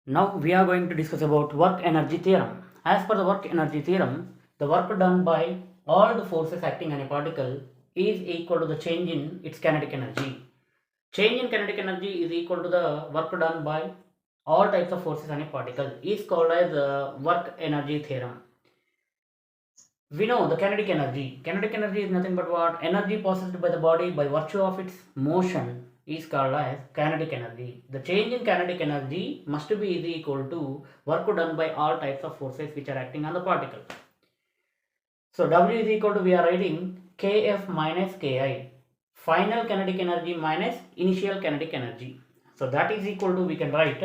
Now we are going to discuss about work energy theorem. As per the work energy theorem, the work done by all the forces acting on a particle is equal to the change in its kinetic energy. Change in kinetic energy is equal to the work done by all types of forces on a particle is called as the work energy theorem. We know the kinetic energy. Kinetic energy is nothing but what? Energy possessed by the body by virtue of its motion is called as kinetic energy. The change in kinetic energy must be equal to work done by all types of forces which are acting on the particle. So W is equal to, we are writing Kf minus Ki, final kinetic energy minus initial kinetic energy. So that is equal to, we can write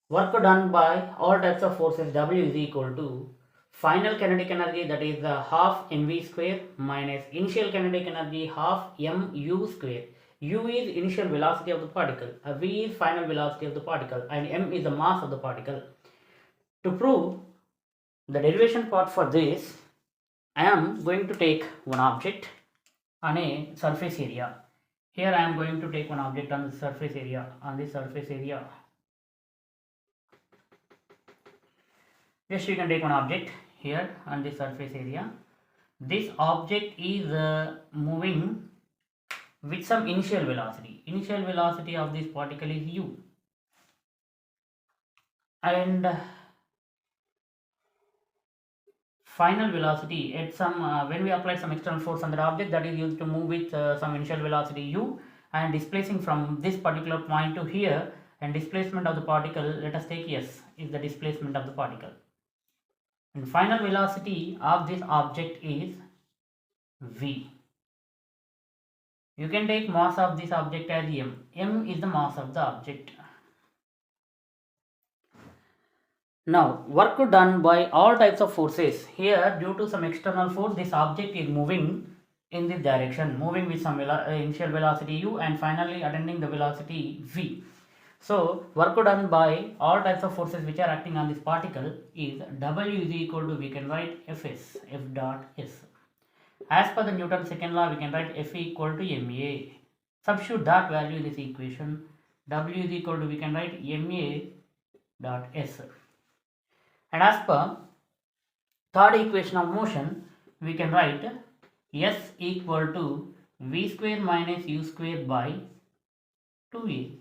work done by all types of forces W is equal to final kinetic energy, that is half mv square, minus initial kinetic energy half mu square. U is initial velocity of the particle, v is final velocity of the particle, and m is the mass of the particle. To prove the derivation part for this, I am going to take one object on a surface area. Here I am going to take one object on the surface area. Just you can take one object here on the surface area. This object is moving with some initial velocity. Initial velocity of this particle is u, and final velocity at some when we apply some external force on that object, that is used to move with some initial velocity u, and displacing from this particular point to here, and displacement of the particle, let us take s, is the displacement of the particle, and final velocity of this object is v. You can take mass of this object as m. M is the mass of the object. Now work done by all types of forces. Here, due to some external force, this object is moving in this direction, moving with some initial velocity u and finally attaining the velocity v. So work done by all types of forces which are acting on this particle is W is equal to, we can write Fs, F dot S. As per the Newton's second law, we can write F equal to ma. Substitute that value in this equation. W is equal to, we can write ma dot S. And as per third equation of motion, we can write S equal to v square minus u square by 2a.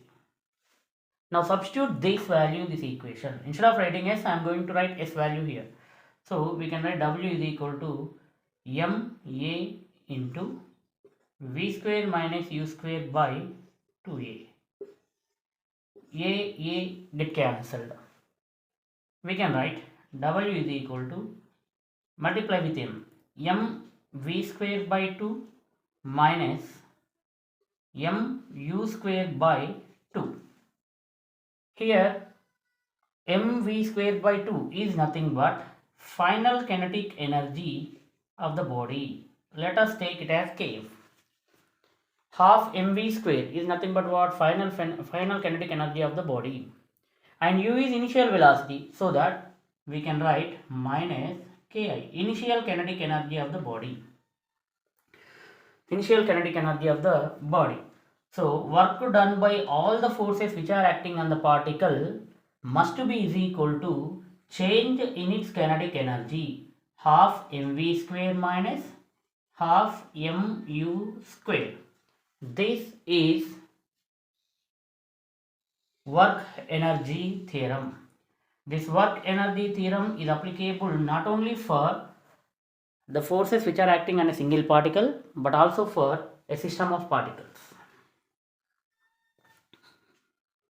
Now substitute this value in this equation. Instead of writing s, I am going to write s value here. So we can write W is equal to ma into v square minus u square by 2a. A get cancelled. We can write W is equal to, multiply with m v square by 2 minus mu square by 2. Here mv square by 2 is nothing but final kinetic energy of the body. Let us take it as Kf. Half mv square is nothing but what? Final kinetic energy of the body, and u is initial velocity, so that we can write minus ki, initial kinetic energy of the body. So work done by all the forces which are acting on the particle must be is equal to change in its kinetic energy, half mv square minus half mu square. This is work energy theorem. This work energy theorem is applicable not only for the forces which are acting on a single particle, but also for a system of particles.